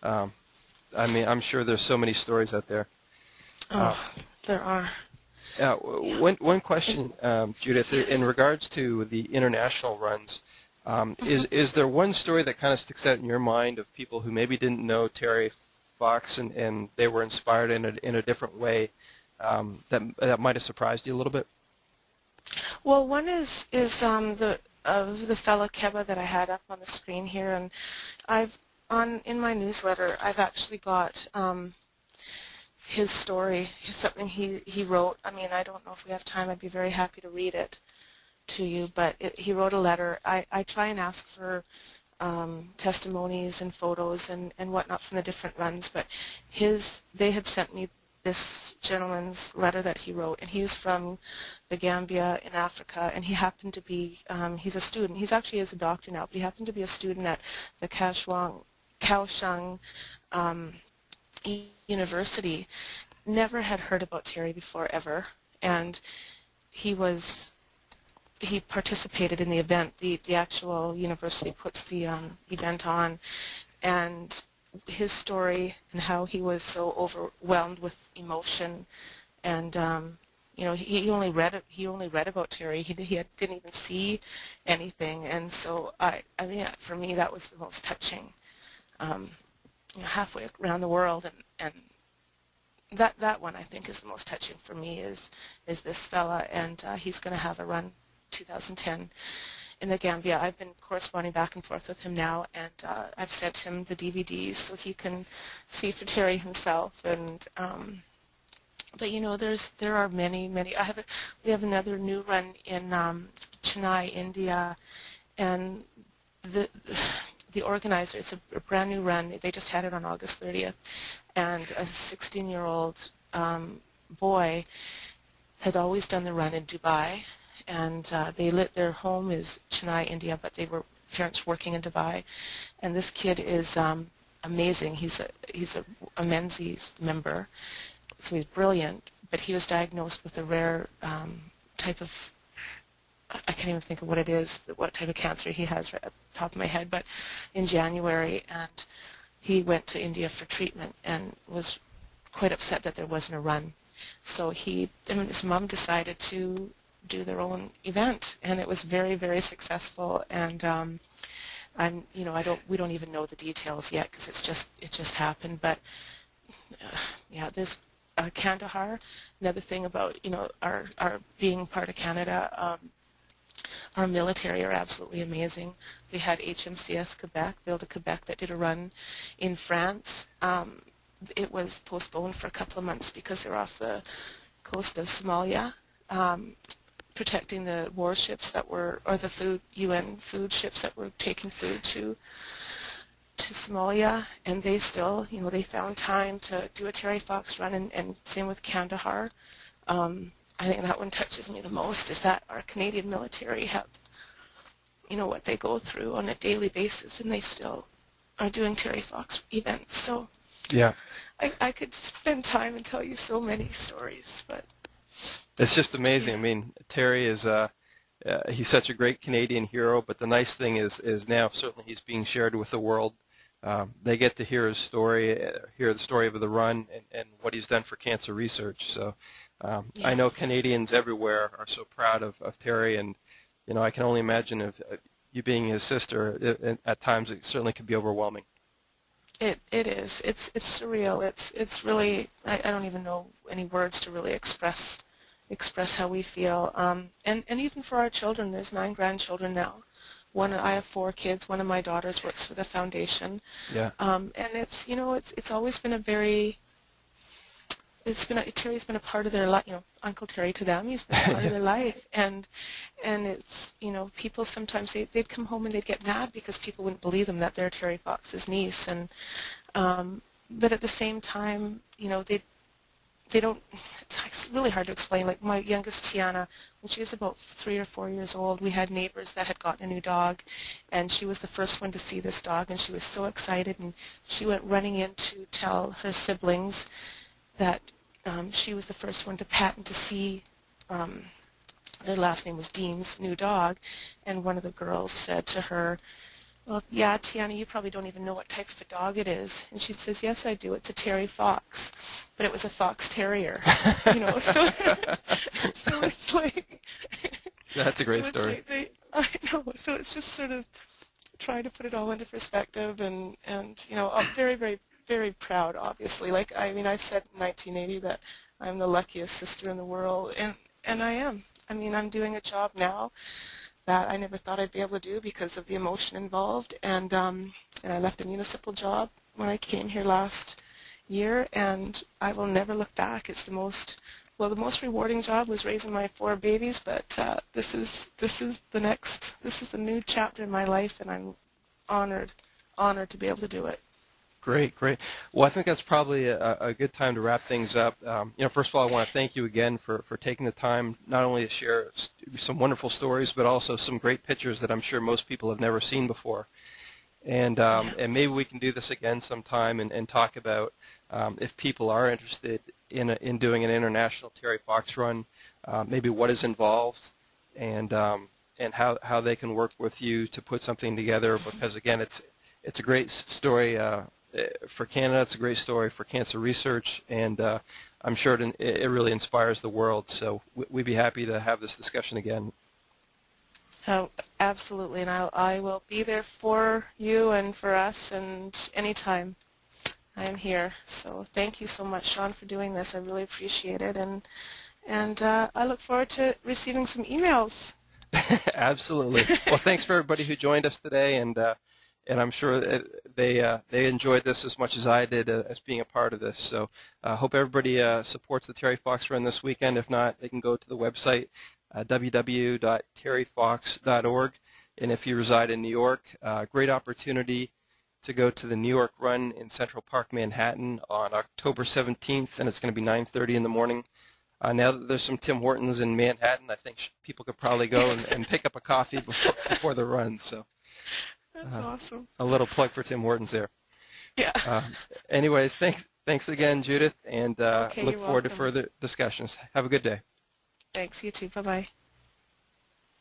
Um, I mean, I'm sure there's so many stories out there. Uh, Oh, there are. Yeah. one question, Judith, in Yes. regards to the international runs, Mhm. is there one story that kind of sticks out in your mind of people who maybe didn't know Terry Fox and they were inspired in a different way, that might have surprised you a little bit? Well, one is the of the fellow Keba that I had up on the screen here, and I've on in my newsletter I've actually got his story, something he wrote. I mean, I don't know if we have time. I'd be very happy to read it to you, but he wrote a letter. I try and ask for testimonies and photos and whatnot from the different runs, but they had sent me this gentleman's letter that he wrote, and he's from the Gambia in Africa, and he happened to be, he's a student. He's actually is a doctor now, but he happened to be a student at the Kaohsiung um, University. Never had heard about Terry before ever, and he was he participated in the event. The actual university puts the event on, and his story and how he was so overwhelmed with emotion, and you know, he only read about Terry. Didn't even see anything, and so I mean, for me that was the most touching. Um, you know, halfway around the world, and that one I think is the most touching for me is this fella, and he's going to have a run 2010 in the Gambia. I've been corresponding back and forth with him now, and I've sent him the DVDs so he can see for Terry himself. And but you know, there are many. We have another new run in Chennai, India, and the the organizer, it's a brand new run. They just had it on August 30th, and a 16-year-old boy had always done the run in Dubai, and their home is Chennai, India, but they were parents working in Dubai, and this kid is amazing. He's a Menzies member, so he's brilliant, but he was diagnosed with a rare type of, I can't even think of what it is, what type of cancer he has right at the top of my head, but in January, and he went to India for treatment and was quite upset that there wasn't a run. So his mom decided to do their own event, and it was very successful. And you know, we don't even know the details yet because it just happened. But yeah, there's Kandahar. Another thing about, you know, our being part of Canada. Our military are absolutely amazing. We had HMCS Quebec, Ville de Quebec, that did a run in France. It was postponed for a couple of months because they're off the coast of Somalia, protecting the warships that were, or the UN food ships that were taking food to Somalia, and they still, you know, they found time to do a Terry Fox run, and same with Kandahar. I think that one touches me the most, is that our Canadian military have, you know, what they go through on a daily basis, and they still are doing Terry Fox events. So Yeah. I could spend time and tell you so many stories, but It's just amazing. I yeah. mean, Terry is he's such a great Canadian hero, but the nice thing is now certainly he's being shared with the world. They get to hear his story, hear the story of the run and what he's done for cancer research. So I Yeah. know Canadians everywhere are so proud of Terry, and you know, I can only imagine if you being his sister, at times it certainly could be overwhelming. It is. It's surreal. It's really, I don't even know any words to really express how we feel. And even for our children, there's 9 grandchildren now. I have 4 kids. One of my daughters works for the foundation. Yeah. And it's, you know, it's always been Terry's been a part of their life, you know, Uncle Terry to them, he's been a part of their life. And it's, you know, people sometimes, they'd come home and they'd get mad because people wouldn't believe them that they're Terry Fox's niece. And but at the same time, you know, they don't, it's really hard to explain. Like my youngest Tiana, when she was about 3 or 4 years old, we had neighbors that had gotten a new dog, and she was the first one to see this dog, and she was so excited, and she went running in to tell her siblings that she was the first one to pat and to see, their last name was Dean's new dog, and one of the girls said to her, Well, yeah, Tiana, you probably don't even know what type of a dog it is. And she says, yes, I do. It's a Terry Fox. But it was a fox terrier, so so it's like That's a great so it's story. like I know. So it's just sort of trying to put it all into perspective, and I'm very, very, very proud, obviously. Like, I mean, I said in 1980 that I'm the luckiest sister in the world, and I am. I mean, I'm doing a job now that I never thought I'd be able to do because of the emotion involved, and I left a municipal job when I came here last year, and I will never look back. It's the most rewarding job was raising my 4 babies, but this is the new chapter in my life, and I'm honored to be able to do it. Great, great. Well, I think that's probably a good time to wrap things up. First of all, I want to thank you again for taking the time not only to share some wonderful stories, but also some great pictures that I'm sure most people have never seen before. And maybe we can do this again sometime and talk about if people are interested in doing an international Terry Fox run, maybe what is involved, and how they can work with you to put something together. Because again, it's a great story for Canada. It's a great story for cancer research, and I'm sure it really inspires the world. So we'd be happy to have this discussion again. Oh, absolutely, and I will be there for you and for us, and anytime I am here. So thank you so much, Sean, for doing this. I really appreciate it, and I look forward to receiving some emails. Absolutely. Well, thanks for everybody who joined us today, and I'm sure they enjoyed this as much as I did as being a part of this. So I hope everybody supports the Terry Fox Run this weekend. If not, they can go to the website www.terryfox.org. And if you reside in New York, great opportunity to go to the New York Run in Central Park, Manhattan on October 17th, and it's going to be 9:30 in the morning. Now that there's some Tim Hortons in Manhattan, I think people could probably go and pick up a coffee before the run. So That's awesome. a little plug for Tim Hortons there. Yeah. Anyways, thanks again, Judith, and Okay, look you're forward to welcome. further discussions. Have a good day. Thanks, you too. Bye-bye.